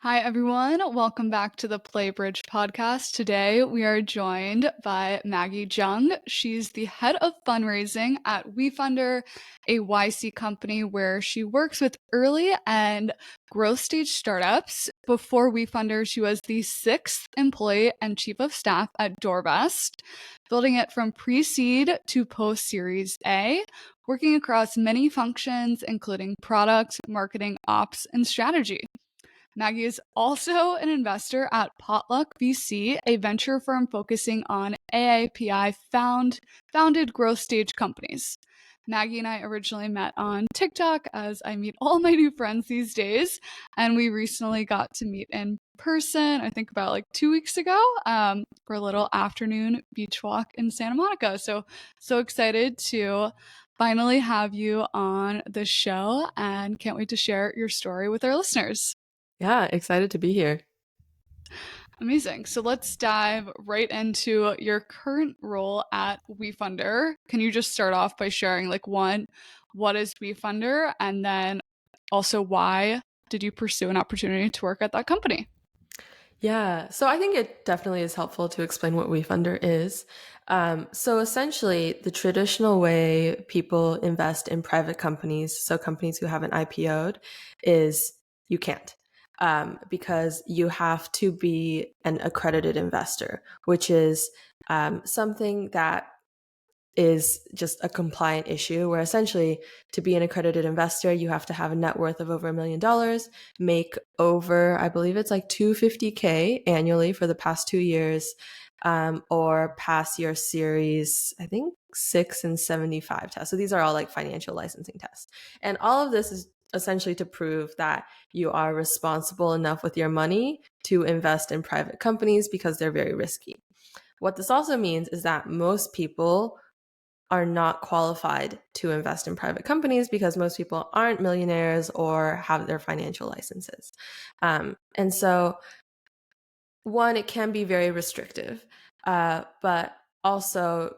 Hi, everyone. Welcome back to the PlayBridge podcast. Today, we are joined by Maggie Zheng. She's the head of fundraising at WeFunder, a YC company where she works with early and growth stage startups. Before WeFunder, she was the sixth employee and chief of staff at Doorvest, building it from pre-seed to post-Series A, working across many functions, including product, marketing, ops, and strategy. Maggie is also an investor at Potluck VC, a venture firm focusing on AAPI founded growth stage companies. Maggie and I originally met on TikTok, as I meet all my new friends these days, and we recently got to meet in person, I think about like 2 weeks ago, for a little afternoon beach walk in Santa Monica. So excited to finally have you on the show and can't wait to share your story with our listeners. Yeah, excited to be here. Amazing. So let's dive right into your current role at WeFunder. Can you just start off by sharing what is WeFunder, and then also why did you pursue an opportunity to work at that company? Yeah, so I think it definitely is helpful to explain what WeFunder is. So essentially, the traditional way people invest in private companies, so companies who haven't IPO'd, is you can't. Because you have to be an accredited investor, which is something that is just a compliant issue where essentially to be an accredited investor, you have to have a net worth of over $1 million, make over, I believe it's like 250K annually for the past 2 years, or pass your series, I think 6 and 75 tests. So these are all like financial licensing tests. And all of this is essentially to prove that you are responsible enough with your money to invest in private companies because they're very risky. What this also means is that most people are not qualified to invest in private companies because most people aren't millionaires or have their financial licenses. And so, one, it can be very restrictive, but also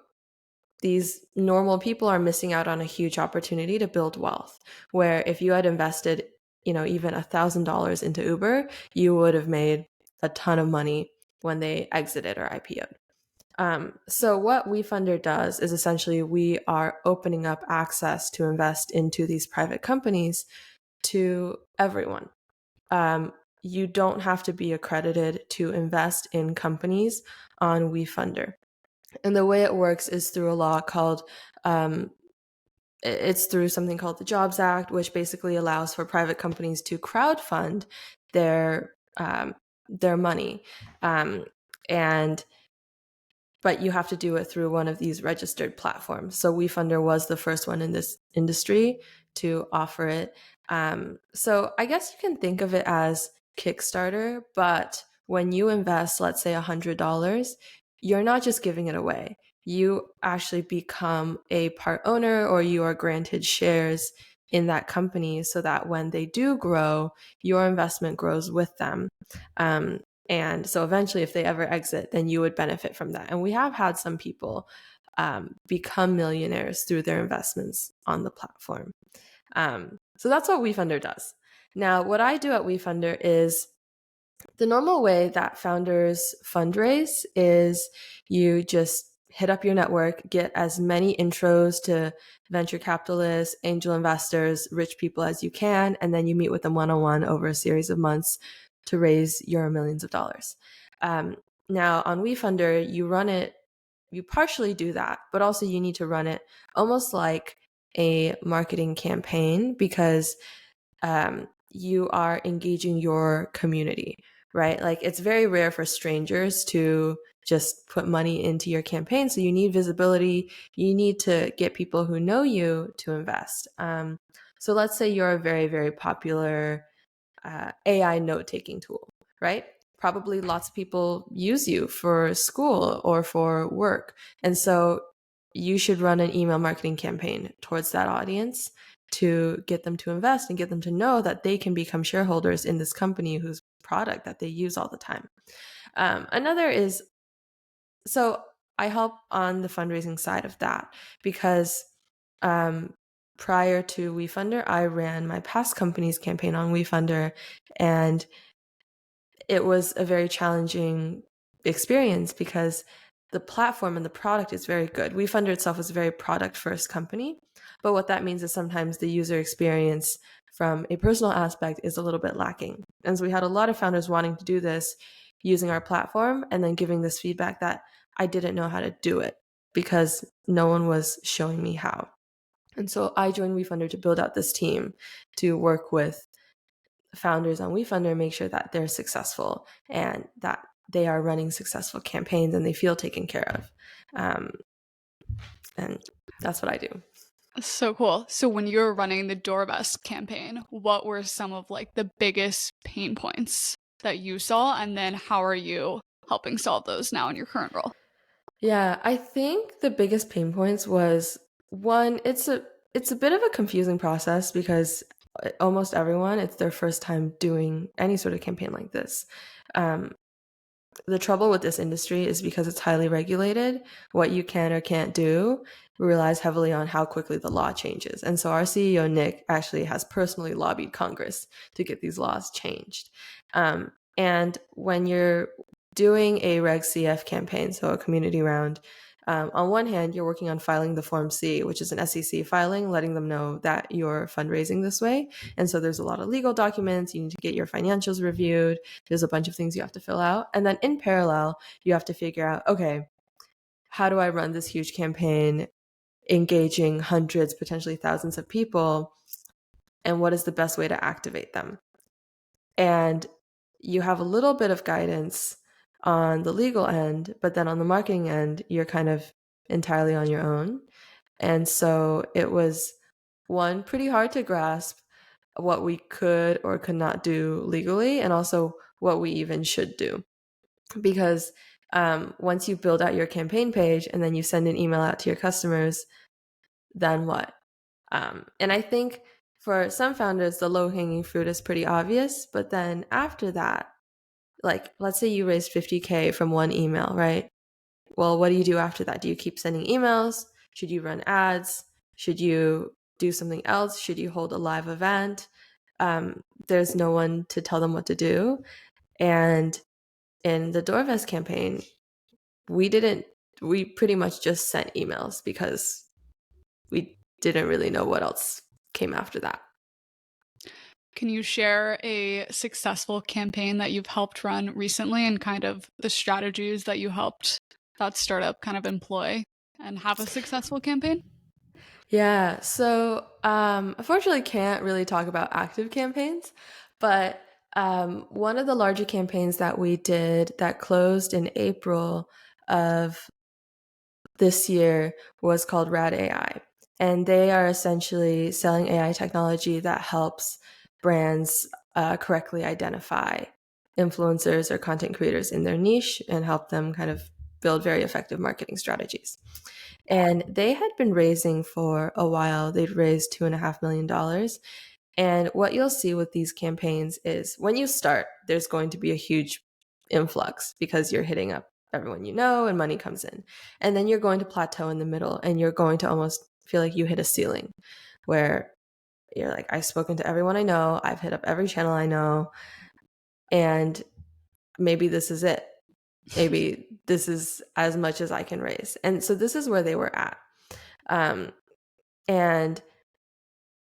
these normal people are missing out on a huge opportunity to build wealth. Where if you had invested, even $1,000 into Uber, you would have made a ton of money when they exited or IPO'd. So what WeFunder does is essentially we are opening up access to invest into these private companies to everyone. You don't have to be accredited to invest in companies on WeFunder. And the way it works is through a law called, it's through something called the Jobs Act, which basically allows for private companies to crowdfund their money. And but you have to do it through one of these registered platforms. So WeFunder was the first one in this industry to offer it. So I guess you can think of it as Kickstarter, but when you invest, let's say $100, you're not just giving it away. You actually become a part owner or you are granted shares in that company so that when they do grow, your investment grows with them. And so eventually, if they ever exit, then you would benefit from that. And we have had some people become millionaires through their investments on the platform. So that's what WeFunder does. Now, what I do at WeFunder is the normal way that founders fundraise is you just hit up your network, get as many intros to venture capitalists, angel investors, rich people as you can, and then you meet with them one-on-one over a series of months to raise your millions of dollars. Now on WeFunder, you partially do that, but also you need to run it almost like a marketing campaign because you are engaging your community, right? Like it's very rare for strangers to just put money into your campaign. So you need visibility. You need to get people who know you to invest. So let's say you're a very, very popular AI note-taking tool, right? Probably lots of people use you for school or for work. And so you should run an email marketing campaign towards that audience to get them to invest and get them to know that they can become shareholders in this company whose product that they use all the time. Another is, so I help on the fundraising side of that because prior to WeFunder, I ran my past company's campaign on WeFunder, and it was a very challenging experience because the platform and the product is very good. WeFunder itself is a very product-first company, but what that means is sometimes the user experience from a personal aspect is a little bit lacking. And so we had a lot of founders wanting to do this using our platform and then giving this feedback that I didn't know how to do it because no one was showing me how. And so I joined WeFunder to build out this team to work with founders on WeFunder, make sure that they're successful and that they are running successful campaigns and they feel taken care of. And that's what I do. So cool. So when you were running the Doorvest campaign, what were some of like the biggest pain points that you saw? And then how are you helping solve those now in your current role? Yeah, I think the biggest pain points was one, it's a bit of a confusing process because almost everyone, it's their first time doing any sort of campaign like this. Um, the trouble with this industry is because it's highly regulated, what you can or can't do relies heavily on how quickly the law changes. And so our CEO, Nick, actually has personally lobbied Congress to get these laws changed. And when you're doing a Reg CF campaign, so a community round, on one hand, you're working on filing the Form C, which is an SEC filing, letting them know that you're fundraising this way. And so there's a lot of legal documents. You need to get your financials reviewed. There's a bunch of things you have to fill out. And then in parallel, you have to figure out, okay, how do I run this huge campaign, engaging hundreds, potentially thousands of people? And what is the best way to activate them? And you have a little bit of guidance on the legal end, but then on the marketing end, you're kind of entirely on your own. And so it was one, pretty hard to grasp what we could or could not do legally, and also what we even should do. Because once you build out your campaign page and then you send an email out to your customers, then what? And I think for some founders, the low hanging fruit is pretty obvious. But then after that, like let's say you raised 50K from one email, right? Well, what do you do after that? Do you keep sending emails? Should you run ads? Should you do something else? Should you hold a live event? There's no one to tell them what to do. And in the Doorvest campaign, we pretty much just sent emails because we didn't really know what else came after that. Can you share a successful campaign that you've helped run recently and kind of the strategies that you helped that startup kind of employ and have a successful campaign? Yeah, so unfortunately can't really talk about active campaigns, but one of the larger campaigns that we did that closed in April of this year was called Rad AI. And they are essentially selling AI technology that helps brands correctly identify influencers or content creators in their niche and help them kind of build very effective marketing strategies. And they had been raising for a while. They'd raised $2.5 million. And what you'll see with these campaigns is when you start, there's going to be a huge influx because you're hitting up everyone you know and money comes in. And then you're going to plateau in the middle and you're going to almost feel like you hit a ceiling where you're like, I've spoken to everyone I know, I've hit up every channel I know, and maybe this is it. Maybe this is as much as I can raise. And so this is where they were at. And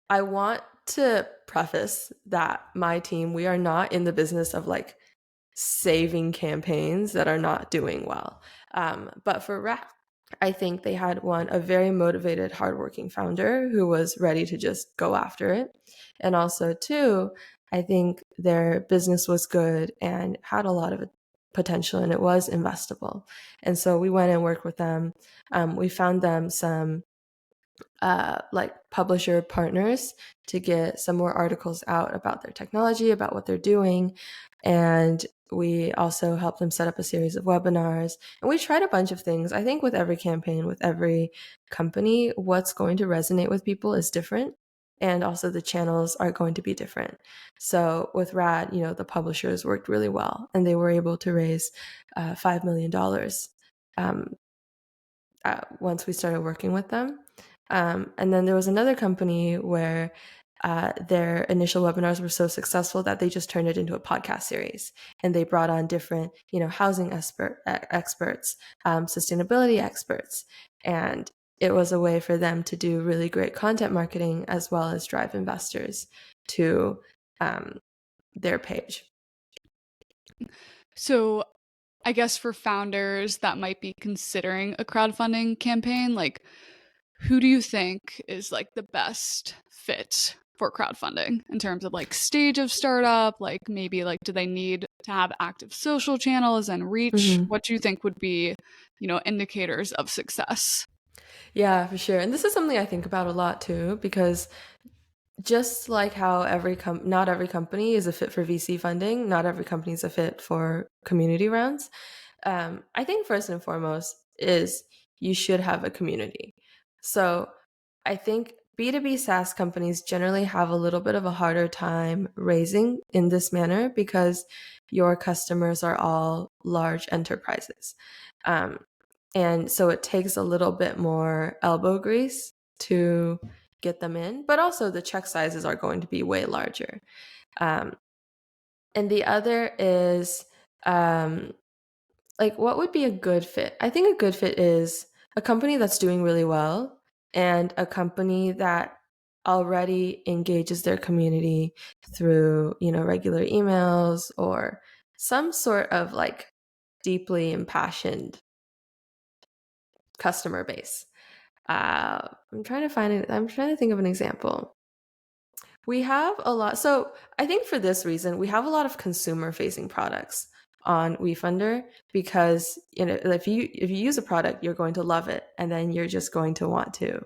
I want to preface that my team, we are not in the business of like saving campaigns that are not doing well. But for Rat, I think they had a very motivated, hardworking founder who was ready to just go after it. And also, two, I think their business was good and had a lot of potential and it was investable. And so we went and worked with them. We found them some like publisher partners to get some more articles out about their technology, about what they're doing. And we also helped them set up a series of webinars. And we tried a bunch of things. I think with every campaign, with every company, what's going to resonate with people is different. And also the channels are going to be different. So with Rad, the publishers worked really well and they were able to raise $5 million once we started working with them. And then there was another company where their initial webinars were so successful that they just turned it into a podcast series, and they brought on different, housing experts, sustainability experts, and it was a way for them to do really great content marketing as well as drive investors to their page. So I guess for founders that might be considering a crowdfunding campaign, like who do you think is like the best fit for crowdfunding in terms of like stage of startup? Like maybe like do they need to have active social channels and reach? What do you think would be, indicators of success? Yeah, for sure. And this is something I think about a lot too, because just like how not every company is a fit for VC funding, not every company is a fit for community rounds. I think first and foremost is you should have a community. So I think B2B SaaS companies generally have a little bit of a harder time raising in this manner because your customers are all large enterprises. And so it takes a little bit more elbow grease to get them in, but also the check sizes are going to be way larger. And the other is like, what would be a good fit? I think a good fit is a company that's doing really well and a company that already engages their community through, regular emails or some sort of like deeply impassioned customer base. I'm trying to find it. I'm trying to think of an example. We have a lot. So I think for this reason, we have a lot of consumer facing products on WeFunder because if you use a product, you're going to love it, and then you're just going to want to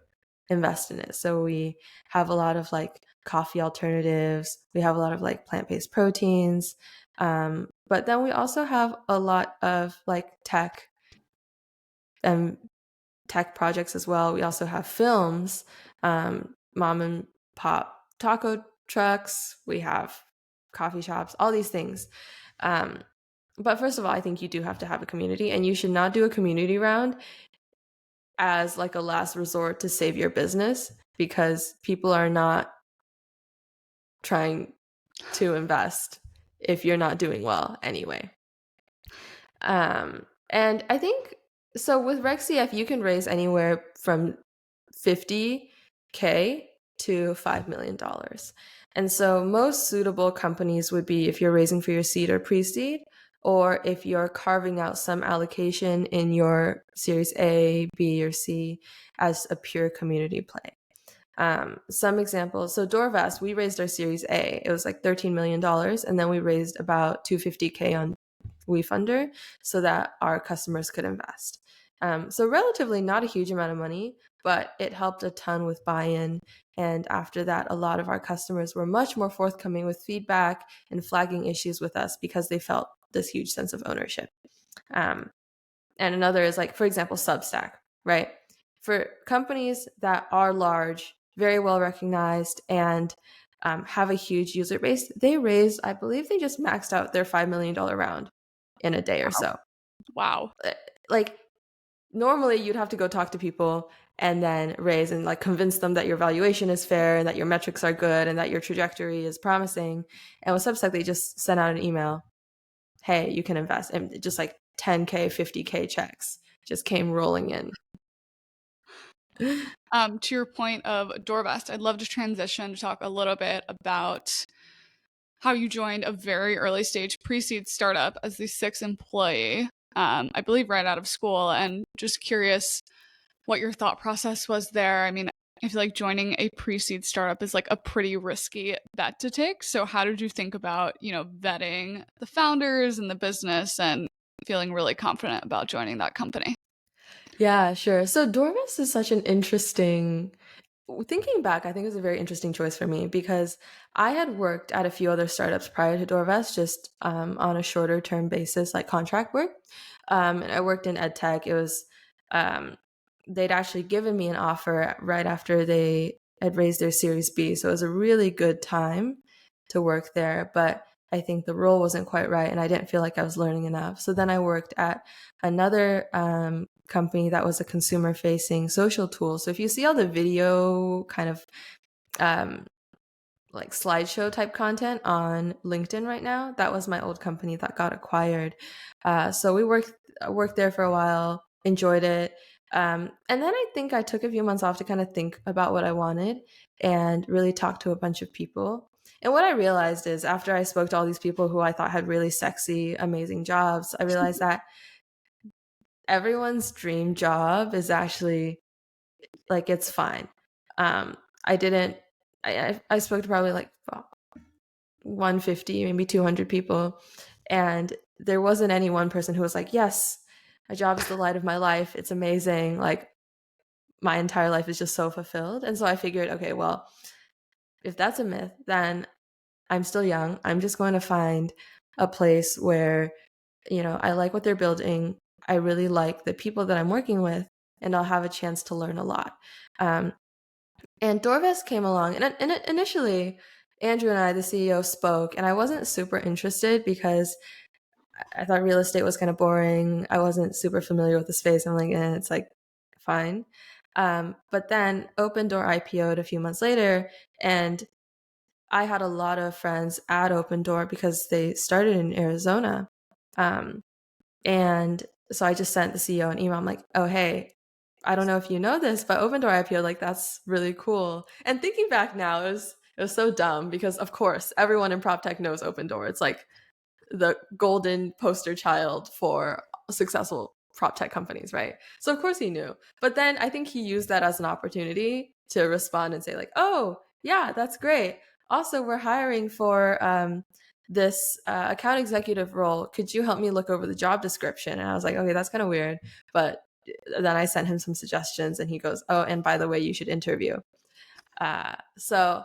invest in it. So we have a lot of like coffee alternatives. We have a lot of like plant-based proteins. But then we also have a lot of like tech and tech projects as well. We also have films, mom and pop taco trucks. We have coffee shops, all these things. But first of all, I think you do have to have a community, and you should not do a community round as like a last resort to save your business, because people are not trying to invest if you're not doing well anyway. And I think so with RegCF, you can raise anywhere from $50K to $5 million. And so most suitable companies would be if you're raising for your seed or pre-seed, or if you're carving out some allocation in your Series A, B, or C as a pure community play. Some examples. So Doorvest, we raised our Series A. It was like $13 million. And then we raised about $250K on WeFunder so that our customers could invest. So relatively not a huge amount of money, but it helped a ton with buy-in. And after that, a lot of our customers were much more forthcoming with feedback and flagging issues with us because they felt this huge sense of ownership. And another is like, for example, Substack, right? For companies that are large, very well recognized, and have a huge user base, they raised, I believe they just maxed out their $5 million round in a day or so. Wow. Like normally you'd have to go talk to people and then raise and like convince them that your valuation is fair and that your metrics are good and that your trajectory is promising. And with Substack, they just sent out an email, hey, you can invest. And just like 10K, 50K checks just came rolling in. To your point of Doorvest, I'd love to transition to talk a little bit about how you joined a very early stage pre-seed startup as the sixth employee, I believe right out of school, and just curious what your thought process was there. I mean, I feel like joining a pre-seed startup is like a pretty risky bet to take. So how did you think about, vetting the founders and the business and feeling really confident about joining that company? Yeah, sure. So Doorvest is such an interesting, thinking back, I think it was a very interesting choice for me because I had worked at a few other startups prior to Doorvest, just on a shorter term basis, like contract work. And I worked in ed tech. It was, they'd actually given me an offer right after they had raised their Series B. So it was a really good time to work there. But I think the role wasn't quite right, and I didn't feel like I was learning enough. So then I worked at another company that was a consumer facing social tool. So if you see all the video kind of like slideshow type content on LinkedIn right now. That was my old company that got acquired. So we worked there for a while, enjoyed it. And then I think I took a few months off to kind of think about what I wanted and really talk to a bunch of people. And what I realized is after I spoke to all these people who I thought had really sexy, amazing jobs, I realized that everyone's dream job is actually like, it's fine. I didn't, I spoke to probably like 150, maybe 200 people. And there wasn't any one person who was like, yes, my job is the light of my life. It's amazing. Like, my entire life is just so fulfilled. And so I figured, okay, well, if that's a myth, then I'm still young. I'm just going to find a place where, I like what they're building. I really like the people that I'm working with, and I'll have a chance to learn a lot. And Doorvest came along, and initially, Andrew and I, the CEO, spoke, and I wasn't super interested because I thought real estate was kind of boring. I wasn't super familiar with the space. I'm like, it's like fine. But then Open Door IPO'd a few months later, and I had a lot of friends at Open Door because they started in Arizona. And so I just sent the CEO an email. I'm like, oh, hey, I don't know if you know this, but Open Door IPO, like, that's really cool. And thinking back now, it was so dumb because, of course, everyone in prop tech knows Open Door. It's like the golden poster child for successful prop tech companies, right? So of course he knew. But then I think he used that as an opportunity to respond and say like, oh, yeah, that's great. Also, we're hiring for this account executive role. Could you help me look over the job description? And I was like, okay, that's kind of weird. But then I sent him some suggestions and he goes, oh, and by the way, you should interview. So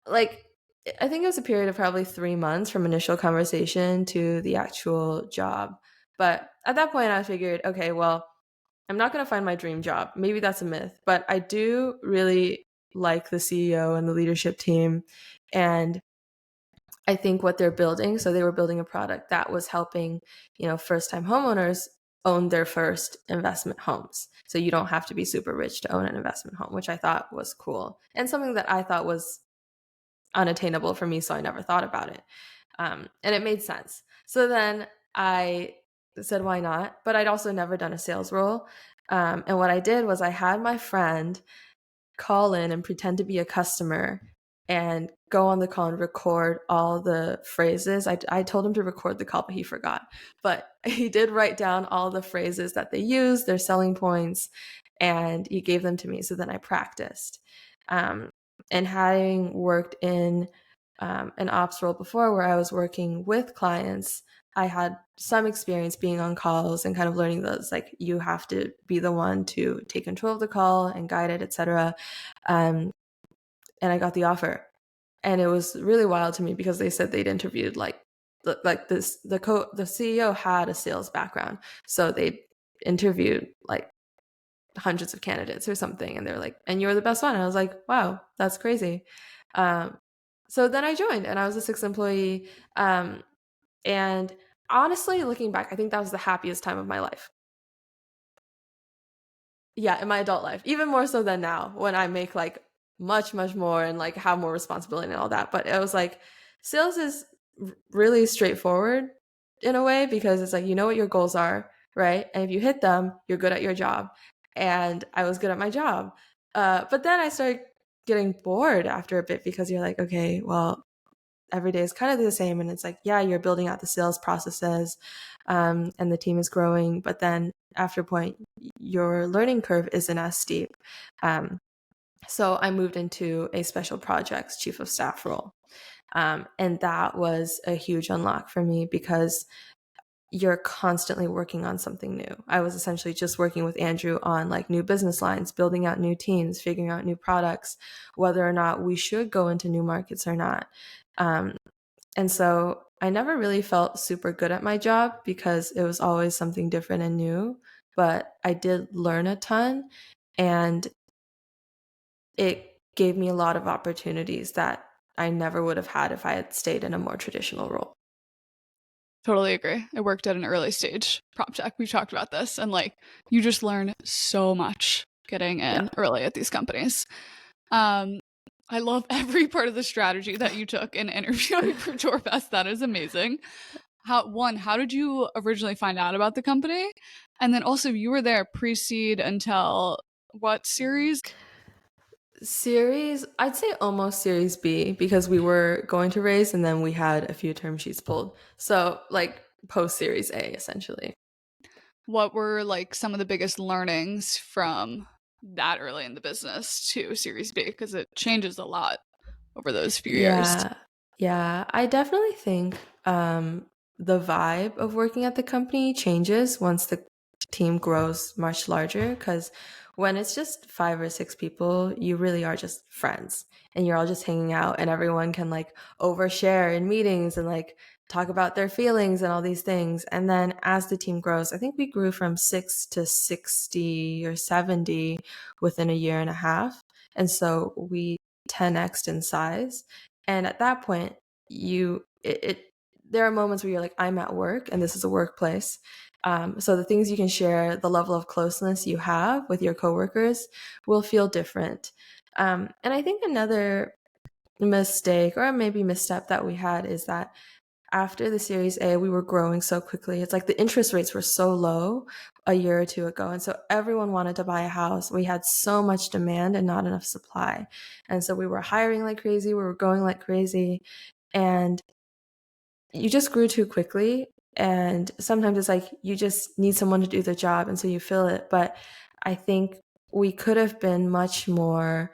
like, I think it was a period of probably 3 months from initial conversation to the actual job. But at that point, I figured, okay, well, I'm not going to find my dream job. Maybe that's a myth, but I do really like the CEO and the leadership team. And I think what they're building, so they were building a product that was helping, first time homeowners own their first investment homes. So you don't have to be super rich to own an investment home, which I thought was cool and something that I thought was unattainable for me, so I never thought about it. And it made sense. So then I said, why not? But I'd also never done a sales role. And what I did was I had my friend call in and pretend to be a customer and go on the call and record all the phrases. I told him to record the call, but he forgot. But he did write down all the phrases that they use, their selling points, and he gave them to me. So then I practiced. And having worked in an ops role before where I was working with clients, I had some experience being on calls and kind of learning those, like, you have to be the one to take control of the call and guide it, etc. And I got the offer, and it was really wild to me because they said they'd interviewed the CEO had a sales background, so they interviewed like hundreds of candidates or something, and they're like, and you're the best one. And I was like, wow, that's crazy. So then I joined, and I was a sixth employee. And honestly, looking back, I think that was the happiest time of my life. Yeah, in my adult life, even more so than now when I make like much, much more and like have more responsibility and all that. But it was like, sales is really straightforward in a way because it's like, you know what your goals are, right? And if you hit them, you're good at your job. And I was good at my job. But then I started getting bored after a bit because you're like, okay, well, every day is kind of the same. And it's like, yeah, you're building out the sales processes and the team is growing. But then after a point, your learning curve isn't as steep. So I moved into a special projects chief of staff role. And that was a huge unlock for me because you're constantly working on something new. I was essentially just working with Andrew on like new business lines, building out new teams, figuring out new products, whether or not we should go into new markets or not. And so I never really felt super good at my job because it was always something different and new, but I did learn a ton, and it gave me a lot of opportunities that I never would have had if I had stayed in a more traditional role. Totally agree. I worked at an early stage prop tech. We've talked about this, and like, you just learn so much getting in early at these companies. I love every part of the strategy that you took in interviewing for Doorvest. That is amazing. How did you originally find out about the company? And then also, you were there pre-seed until what series? Series, I'd say almost Series B, because we were going to raise and then we had a few term sheets pulled. So like post Series A, essentially. What were like some of the biggest learnings from that early in the business to Series B? Because it changes a lot over those few years. Yeah. Yeah. I definitely think the vibe of working at the company changes once the team grows much larger, because when it's just 5 or 6 people, you really are just friends and you're all just hanging out and everyone can like overshare in meetings and like talk about their feelings and all these things. And then as the team grows, I think we grew from 6 to 60 or 70 within a year and a half. And so we 10x'd in size. And at that point, there are moments where you're like, I'm at work and this is a workplace. So the things you can share, the level of closeness you have with your coworkers will feel different. And I think another mistake or maybe misstep that we had is that after the Series A, we were growing so quickly. It's like the interest rates were so low a year or two ago. And so everyone wanted to buy a house. We had so much demand and not enough supply. And so we were hiring like crazy. We were growing like crazy. And you just grew too quickly. And sometimes it's like you just need someone to do the job. And so you fill it. But I think we could have been much more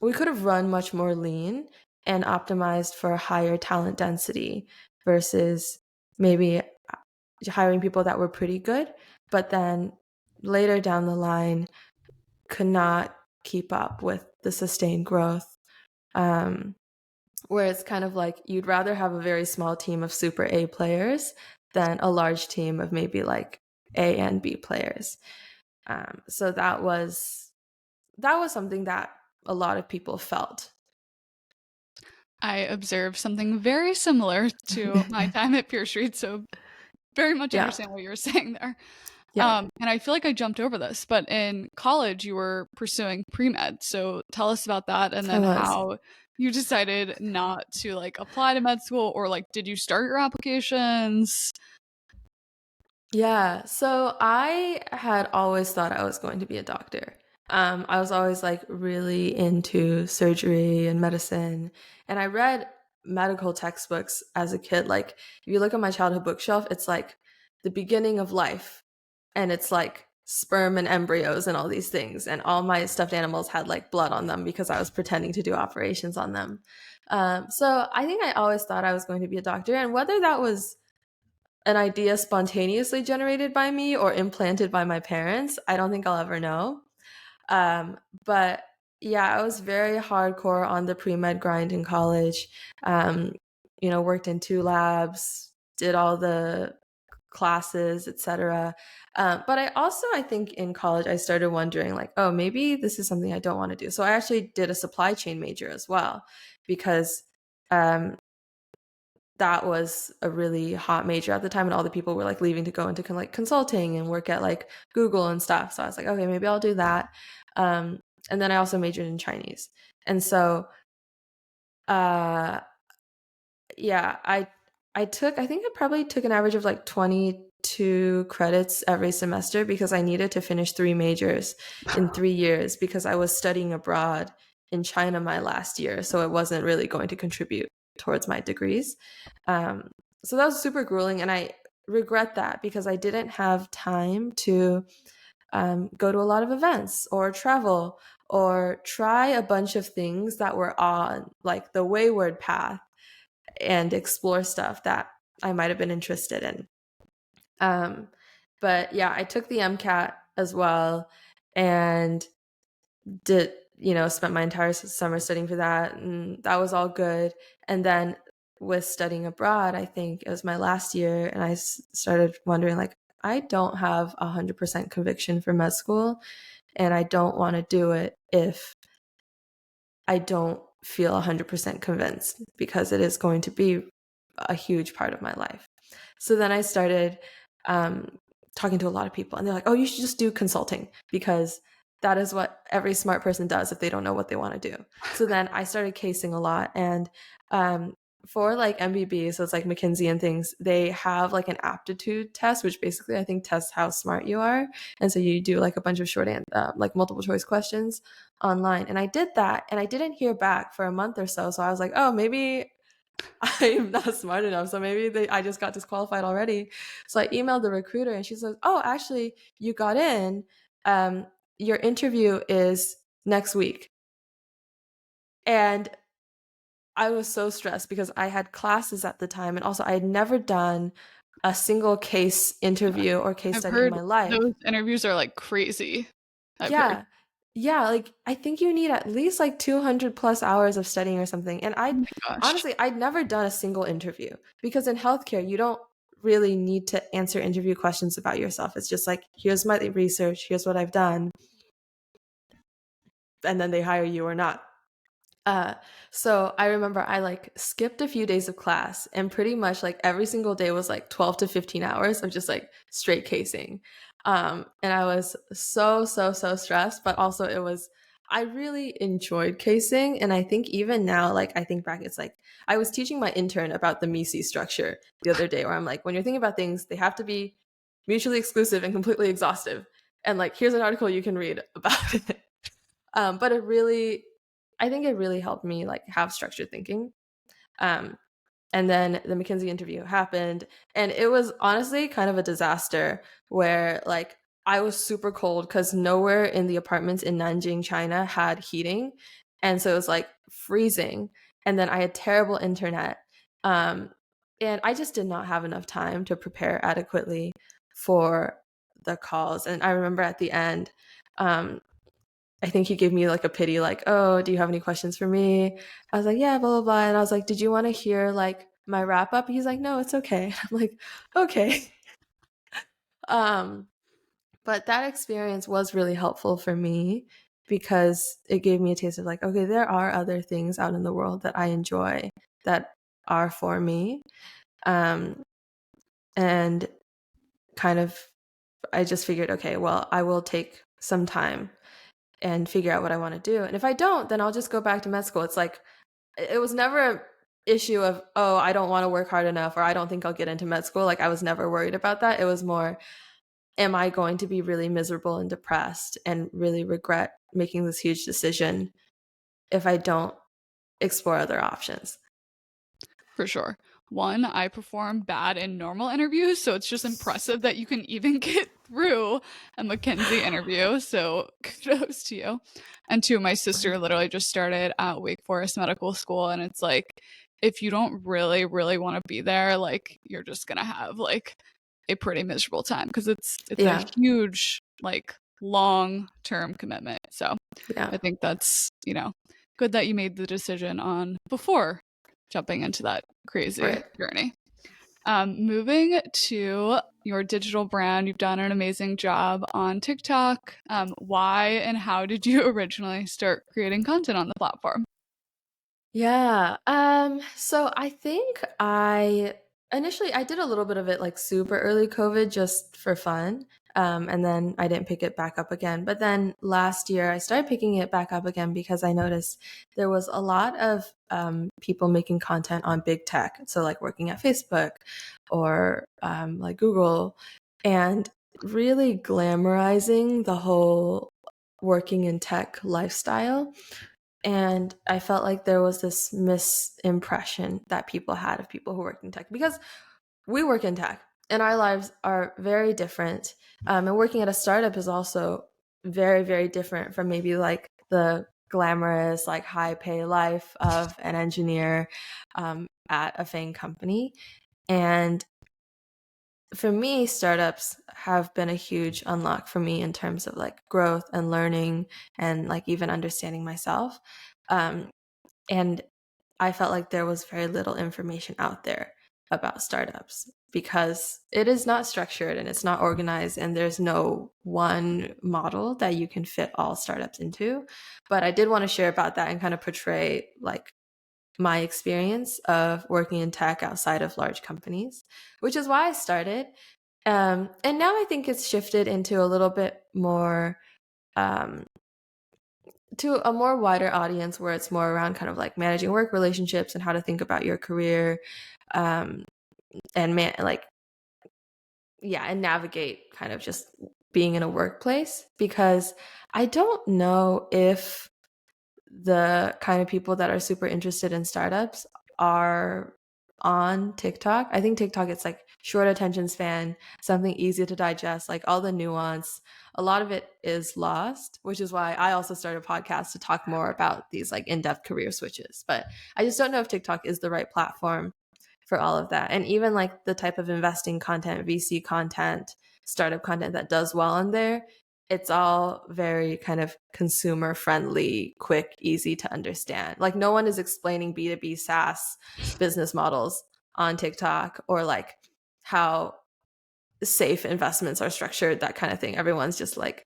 we could have run much more lean and optimized for higher talent density versus maybe hiring people that were pretty good, but then later down the line could not keep up with the sustained growth. Where it's kind of like you'd rather have a very small team of super A players than a large team of maybe like A and B players. So that was something that a lot of people felt. I observed something very similar to my time at Pure Street, so very much Yeah. understand what you were saying there. Yeah. And I feel like I jumped over this, but in college you were pursuing pre-med. So tell us about that and I then was. how you decided not to like apply to med school or like did you start your applications? Yeah. So I had always thought I was going to be a doctor. I was always like really into surgery and medicine. And I read medical textbooks as a kid. Like, if you look at my childhood bookshelf, it's like the beginning of life. And it's like sperm and embryos and all these things. And all my stuffed animals had like blood on them because I was pretending to do operations on them. So I think I always thought I was going to be a doctor. And whether that was an idea spontaneously generated by me or implanted by my parents, I don't think I'll ever know. But yeah, I was very hardcore on the pre-med grind in college. Um, worked in 2 labs, did all the classes, etc. But I think in college I started wondering like, oh, maybe this is something I don't want to do. So I actually did a supply chain major as well because um, that was a really hot major at the time and all the people were like leaving to go into like consulting and work at like Google and stuff. So I was like, okay, maybe I'll do that. Um, and then I also majored in Chinese. And so uh yeah, I think I probably took an average of like 22 credits every semester because I needed to finish 3 majors in 3 years because I was studying abroad in China my last year. So it wasn't really going to contribute towards my degrees. Um, so that was super grueling. And I regret that because I didn't have time to go to a lot of events or travel or try a bunch of things that were on like the wayward path and explore stuff that I might have been interested in. But yeah, I took the MCAT as well and did, spent my entire summer studying for that. And that was all good. And then with studying abroad, I think it was my last year and I started wondering like, I don't have 100% conviction for med school and I don't want to do it if I don't feel 100% convinced because it is going to be a huge part of my life. So then I started talking to a lot of people and they're like, oh, you should just do consulting because that is what every smart person does if they don't know what they want to do. So then I started casing a lot. And for like MBB, so it's like McKinsey and things, they have like an aptitude test, which basically I think tests how smart you are. And so you do like a bunch of like multiple choice questions online. And I did that and I didn't hear back for a month or so. So I was like, oh, maybe I'm not smart enough. So maybe I just got disqualified already. So I emailed the recruiter and she says, oh, actually, you got in. Your interview is next week. And I was so stressed because I had classes at the time. And also, I had never done a single case interview or case I've study in heard my life. those interviews are like crazy. I've heard. Yeah. Yeah, like I think you need at least like 200 plus hours of studying or something. And Oh my gosh. I'd never done a single interview because in healthcare, you don't really need to answer interview questions about yourself. It's just like, here's my research, here's what I've done, and then they hire you or not. So I remember I like skipped a few days of class and pretty much like every single day was like 12 to 15 hours of just like straight casing. And I was so stressed, but also I really enjoyed casing. And I think even now, like I think back, it's like I was teaching my intern about the MISI structure the other day where I'm like, when you're thinking about things, they have to be mutually exclusive and completely exhaustive. And like, here's an article you can read about it. But I think it really helped me like have structured thinking. And then the McKinsey interview happened, and it was honestly kind of a disaster where like I was super cold because nowhere in the apartments in Nanjing, China had heating. And so it was like freezing. And then I had terrible internet. And I just did not have enough time to prepare adequately for the calls. And I remember at the end, I think he gave me like a pity, like, oh, do you have any questions for me? I was like, yeah, blah, blah, blah. And I was like, did you want to hear like my wrap up? He's like, no, it's okay. I'm like, okay. But that experience was really helpful for me because it gave me a taste of like, okay, there are other things out in the world that I enjoy that are for me. And kind of, I just figured, okay, well, I will take some time and figure out what I want to do. And if I don't, then I'll just go back to med school. It's like, it was never an issue of, oh, I don't want to work hard enough or I don't think I'll get into med school. Like I was never worried about that. It was more, am I going to be really miserable and depressed and really regret making this huge decision if I don't explore other options? For sure. One, I perform bad in normal interviews, so it's just impressive that you can even get through a McKinsey interview. So kudos to you. And two, my sister literally just started at Wake Forest Medical School, and it's like if you don't really, really want to be there, like you're just gonna have like a pretty miserable time because it's Yeah. a huge like long-term commitment. So Yeah. I think that's, good that you made the decision on before jumping into that crazy journey. Moving to your digital brand, you've done an amazing job on TikTok. Why and how did you originally start creating content on the platform? Yeah. So I think initially I did a little bit of it like super early COVID just for fun. And then I didn't pick it back up again. But then last year I started picking it back up again because I noticed there was a lot of people making content on big tech. So like working at Facebook or like Google and really glamorizing the whole working in tech lifestyle. And I felt like there was this misimpression that people had of people who work in tech because we work in tech and our lives are very different. And working at a startup is also very, very different from maybe like the glamorous, like high pay life of an engineer at a FANG company. And for me, startups have been a huge unlock for me in terms of like growth and learning and like even understanding myself. And I felt like there was very little information out there about startups because it is not structured and it's not organized and there's no one model that you can fit all startups into. But I did want to share about that and kind of portray like my experience of working in tech outside of large companies, which is why I started. And now I think it's shifted into a little bit more to a more wider audience where it's more around kind of like managing work relationships and how to think about your career, and and navigate kind of just being in a workplace, because I don't know if the kind of people that are super interested in startups are on TikTok. I think TikTok, it's like short attention span, something easy to digest, like all the nuance. A lot of it is lost, which is why I also started a podcast to talk more about these like in-depth career switches. But I just don't know if TikTok is the right platform for all of that. And even like the type of investing content, VC content, startup content that does well on there, it's all very kind of consumer friendly, quick, easy to understand. Like no one is explaining B2B SaaS business models on TikTok, or like how safe investments are structured, that kind of thing. Everyone's just like,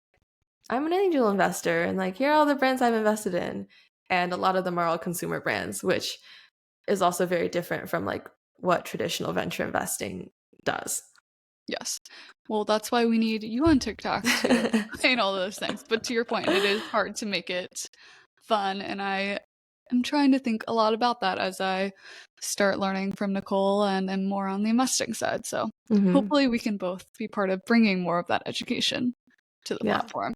I'm an angel investor and like, here are all the brands I've invested in. And a lot of them are all consumer brands, which is also very different from like what traditional venture investing does. Yes. Well, that's why we need you on TikTok to explain all those things. But to your point, it is hard to make it fun. And I am trying to think a lot about that as I start learning from Nicole and am more on the investing side. So hopefully we can both be part of bringing more of that education to the platform.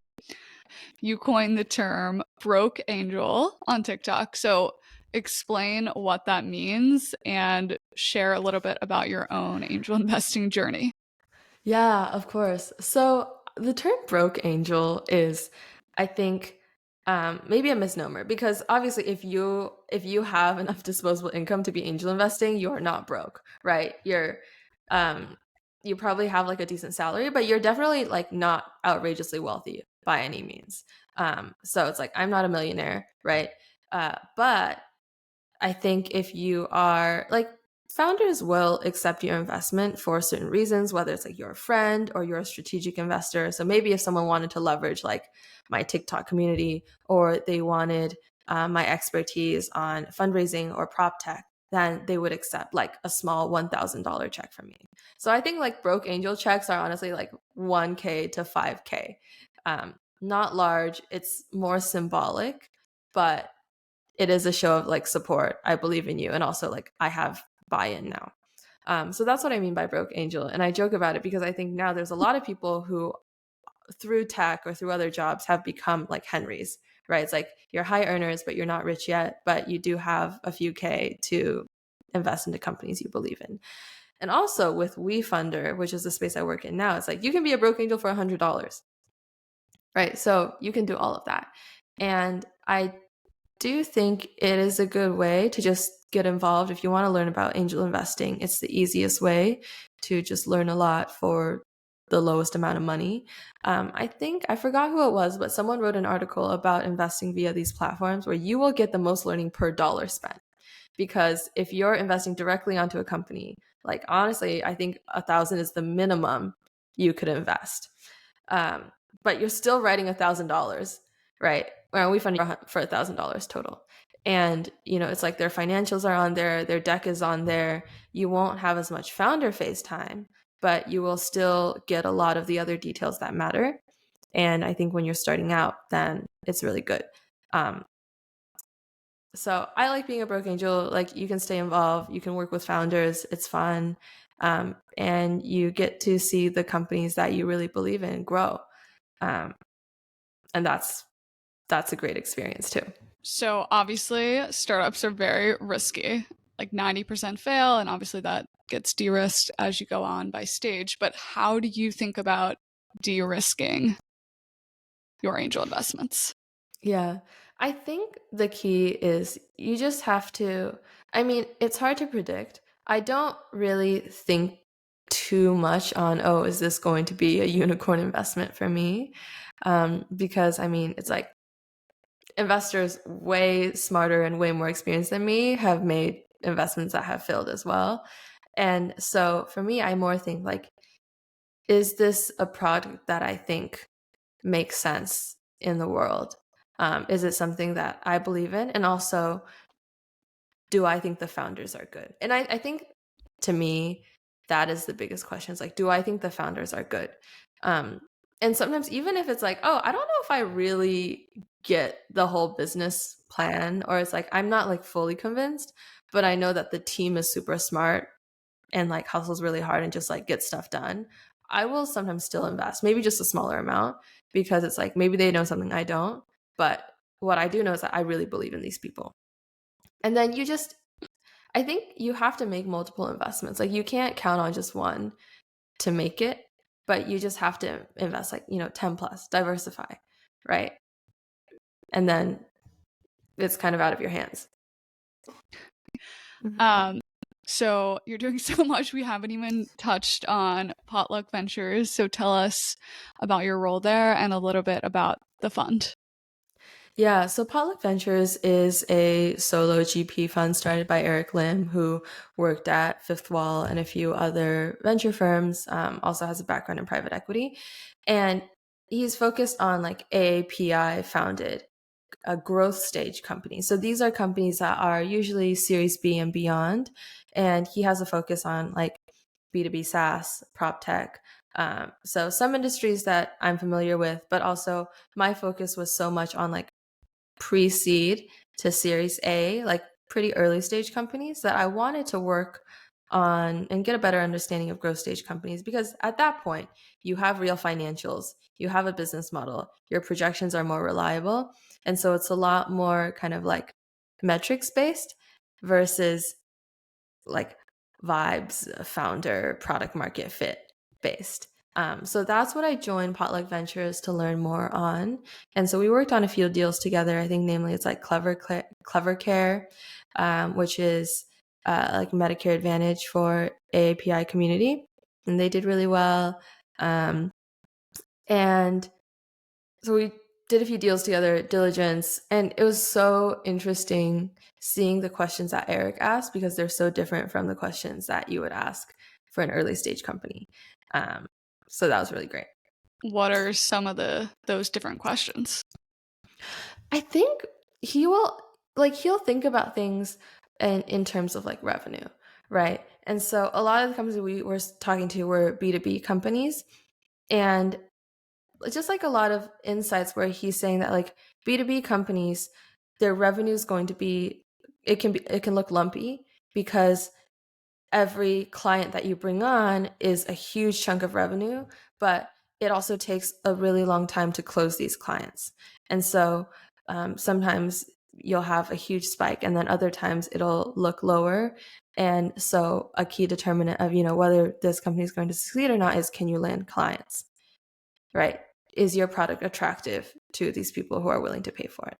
You coined the term broke angel on TikTok. So explain what that means and share a little bit about your own angel investing journey. Yeah, of course. So the term broke angel is, I think, maybe a misnomer, because obviously if you have enough disposable income to be angel investing, you are not broke, right? You probably have like a decent salary, but you're definitely like not outrageously wealthy by any means. So it's like, I'm not a millionaire, right? But I think if you are like, founders will accept your investment for certain reasons, whether it's like you're a friend or you're a strategic investor. So maybe if someone wanted to leverage like my TikTok community, or they wanted my expertise on fundraising or prop tech, then they would accept like a small $1,000 check from me. So I think like broke angel checks are honestly like 1K to 5K. Not large, it's more symbolic, but it is a show of like support. I believe in you. And also like I have buy-in now. So that's what I mean by broke angel. And I joke about it because I think now there's a lot of people who through tech or through other jobs have become like Henrys, right? It's like you're high earners, but you're not rich yet, but you do have a few K to invest into companies you believe in. And also with WeFunder, which is the space I work in now, it's like you can be a broke angel for $100, right? So you can do all of that. And I do think it is a good way to just get involved. If you want to learn about angel investing, it's the easiest way to just learn a lot for the lowest amount of money. I think, I forgot who it was, but someone wrote an article about investing via these platforms where you will get the most learning per dollar spent. Because if you're investing directly onto a company, like honestly, I think 1,000 is the minimum you could invest. But you're still writing $1,000, right? Well, we fund for $1,000 total. And, it's like their financials are on there, their deck is on there. You won't have as much founder face time, but you will still get a lot of the other details that matter. And I think when you're starting out, then it's really good. So I like being a broke angel. Like you can stay involved, you can work with founders, it's fun. And you get to see the companies that you really believe in grow. And that's a great experience too. So obviously startups are very risky, like 90% fail. And obviously that gets de-risked as you go on by stage. But how do you think about de-risking your angel investments? Yeah, I think the key is you just have to, it's hard to predict. I don't really think too much on, oh, is this going to be a unicorn investment for me? Because it's like investors way smarter and way more experienced than me have made investments that have failed as well. And so for me, I more think like, is this a product that I think makes sense in the world? Is it something that I believe in? And also, do I think the founders are good? And I think to me, that is the biggest question. Is like, do I think the founders are good? And sometimes even if it's like, oh, I don't know if I really get the whole business plan, or it's like, I'm not like fully convinced, but I know that the team is super smart and like hustles really hard and just like gets stuff done, I will sometimes still invest, maybe just a smaller amount, because it's like maybe they know something I don't. But what I do know is that I really believe in these people. And then I think you have to make multiple investments. Like you can't count on just one to make it, but you just have to invest like, 10 plus, diversify, right? And then it's kind of out of your hands. So you're doing so much, we haven't even touched on Potluck Ventures. So tell us about your role there and a little bit about the fund. Yeah, so Potluck Ventures is a solo GP fund started by Eric Lim, who worked at Fifth Wall and a few other venture firms, also has a background in private equity. And he's focused on like AAPI founded growth stage companies. So these are companies that are usually Series B and beyond. And he has a focus on like B2B SaaS, prop tech. So some industries that I'm familiar with, but also my focus was so much on like pre-seed to Series A, like pretty early stage companies, that I wanted to work on and get a better understanding of growth stage companies, because at that point you have real financials, you have a business model, your projections are more reliable, and so it's a lot more kind of like metrics based versus like vibes, founder, product market fit based. So that's what I joined Potluck Ventures to learn more on. And so we worked on a few deals together. I think namely it's like Clever Care, which is like Medicare Advantage for AAPI community. And they did really well. And so we did a few deals together, diligence, and it was so interesting seeing the questions that Eric asked, because they're so different from the questions that you would ask for an early stage company. So that was really great. What are some of those different questions? I think he'll think about things in terms of like revenue, right? And so a lot of the companies we were talking to were B2B companies, and just like a lot of insights where he's saying that like B2B companies, their revenue is going to be, it can look lumpy, because every client that you bring on is a huge chunk of revenue, but it also takes a really long time to close these clients. And so sometimes you'll have a huge spike, and then other times it'll look lower. And so a key determinant of, whether this company is going to succeed or not is, can you land clients, right? Is your product attractive to these people who are willing to pay for it?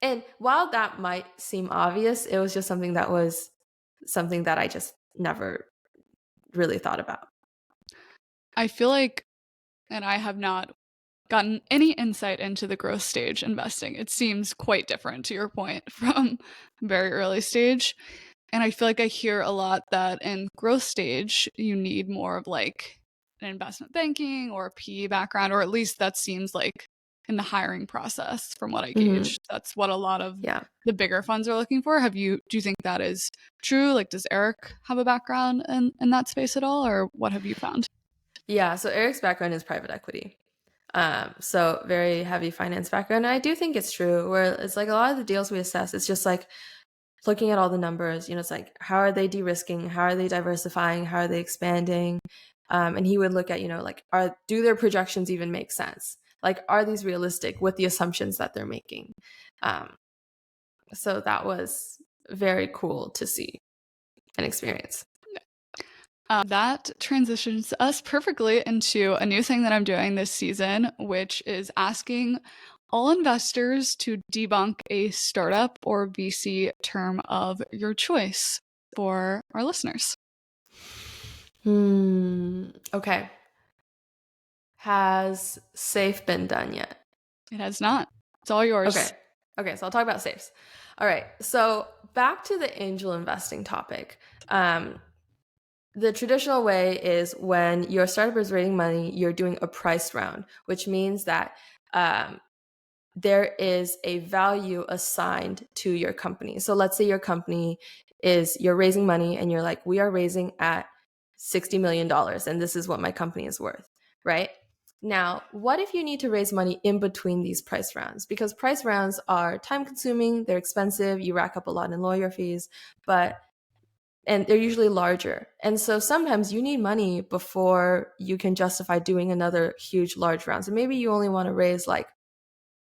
And while that might seem obvious, it was just something that I just never really thought about. I feel like, and I have not gotten any insight into the growth stage investing. It seems quite different, to your point, from very early stage. And I feel like I hear a lot that in growth stage, you need more of like an investment banking or a PE background, or at least that seems like in the hiring process from what I gauge. That's what a lot of the bigger funds are looking for. Do you think that is true? Like, does Eric have a background in that space at all, or what have you found? Yeah, so Eric's background is private equity. So very heavy finance background. And I do think it's true, where it's like a lot of the deals we assess, it's just like looking at all the numbers, it's like, how are they de-risking? How are they diversifying? How are they expanding? And he would look at, like, do their projections even make sense? Like, are these realistic with the assumptions that they're making? So that was very cool to see and experience. That transitions us perfectly into a new thing that I'm doing this season, which is asking all investors to debunk a startup or VC term of your choice for our listeners. Okay. Has SAFE been done yet? It has not. It's all yours. Okay, so I'll talk about SAFEs. All right, so back to the angel investing topic. The traditional way is when your startup is raising money, you're doing a price round, which means that there is a value assigned to your company. So let's say your company you're raising money and you're like, we are raising at $60 million and this is what my company is worth, right? Now, what if you need to raise money in between these price rounds? Because price rounds are time consuming, they're expensive, you rack up a lot in lawyer fees, and they're usually larger. And so sometimes you need money before you can justify doing another huge, large round. So maybe you only want to raise like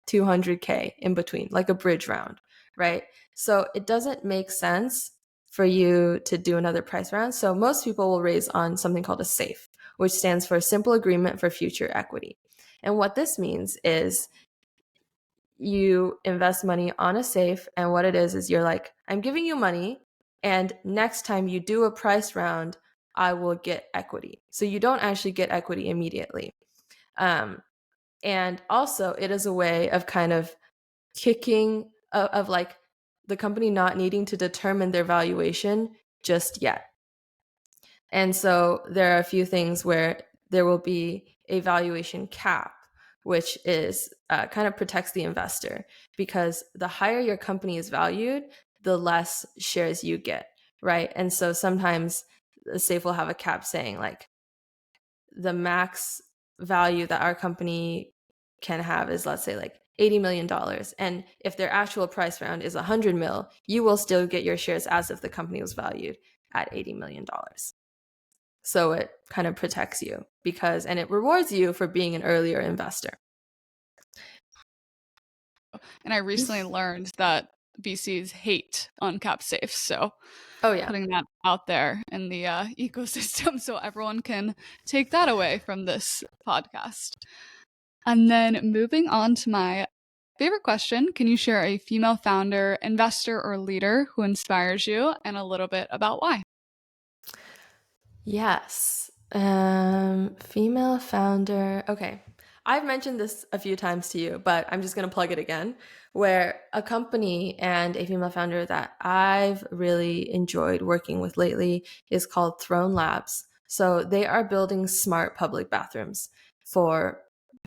200K in between, like a bridge round, right? So it doesn't make sense for you to do another price round. So most people will raise on something called a SAFE, which stands for Simple Agreement for Future Equity. And what this means is you invest money on a SAFE, and what it is you're like, I'm giving you money, and next time you do a price round, I will get equity. So you don't actually get equity immediately. And also, it is a way of kind of kicking of like the company not needing to determine their valuation just yet. And so there are a few things where there will be a valuation cap, which is kind of protects the investor, because the higher your company is valued, the less shares you get, right? And so sometimes the SAFE will have a cap saying like the max value that our company can have is, let's say, like $80 million. And if their actual price round is 100 mil, you will still get your shares as if the company was valued at $80 million. So it kind of protects you and it rewards you for being an earlier investor. And I recently learned that VCs hate uncapped safes. So putting that out there in the ecosystem so everyone can take that away from this podcast. And then moving on to my favorite question, can you share a female founder, investor, or leader who inspires you and a little bit about why? Yes. Female founder. Okay. I've mentioned this a few times to you, but I'm just going to plug it again. Where a company and a female founder that I've really enjoyed working with lately is called Throne Labs. So they are building smart public bathrooms for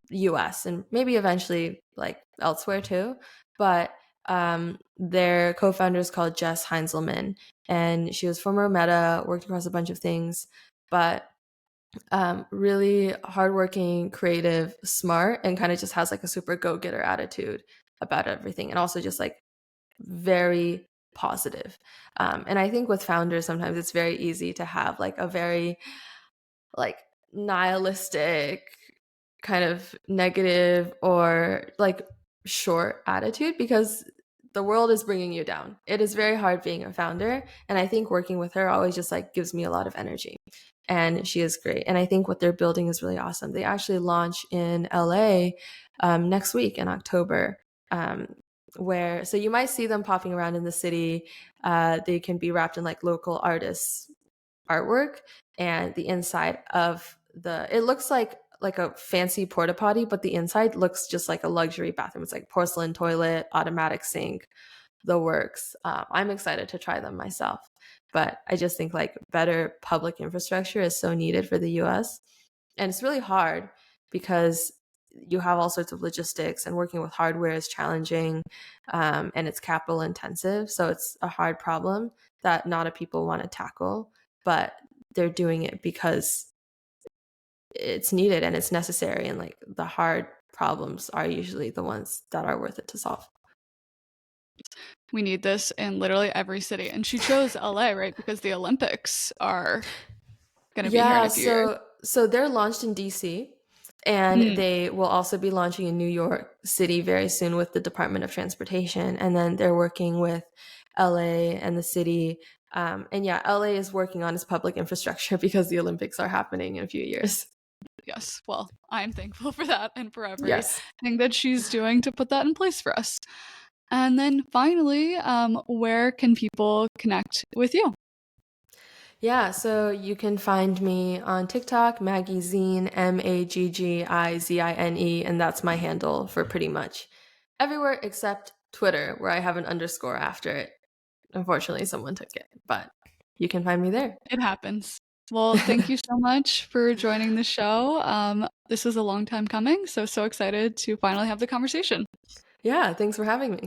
US and maybe eventually like elsewhere too. But their co-founder is called Jess Heinzelman, and she was former Meta, worked across a bunch of things, but really hardworking, creative, smart, and kind of just has like a super go-getter attitude about everything, and also just like very positive. And I think with founders, sometimes it's very easy to have like a very like nihilistic, kind of negative or like short attitude, because the world is bringing you down. It is very hard being a founder. And I think working with her always just like gives me a lot of energy. And she is great. And I think what they're building is really awesome. They actually launch in LA next week in October. So you might see them popping around in the city. They can be wrapped in like local artists' artwork, and the inside of it looks like a fancy porta potty, but the inside looks just like a luxury bathroom. It's like porcelain toilet, automatic sink, the works. I'm excited to try them myself, but I just think like better public infrastructure is so needed for the US. And it's really hard because you have all sorts of logistics, and working with hardware is challenging, and it's capital intensive. So it's a hard problem that not a people want to tackle, but they're doing it because it's needed and it's necessary, and like the hard problems are usually the ones that are worth it to solve. We need this in literally every city. And she chose LA, right? Because the Olympics are going to be here in a few years. So they're launched in DC, and they will also be launching in New York City very soon with the Department of Transportation. And then they're working with LA and the city. And yeah, LA is working on its public infrastructure because the Olympics are happening in a few years. Yes. Well, I'm thankful for that and for everything that she's doing to put that in place for us. And then finally, where can people connect with you? Yeah, so you can find me on TikTok, Maggie Zheng, Maggizine, and that's my handle for pretty much everywhere except Twitter, where I have an underscore after it. Unfortunately, someone took it, but you can find me there. It happens. Well, thank you so much for joining the show. This was a long time coming, so excited to finally have the conversation. Yeah, thanks for having me.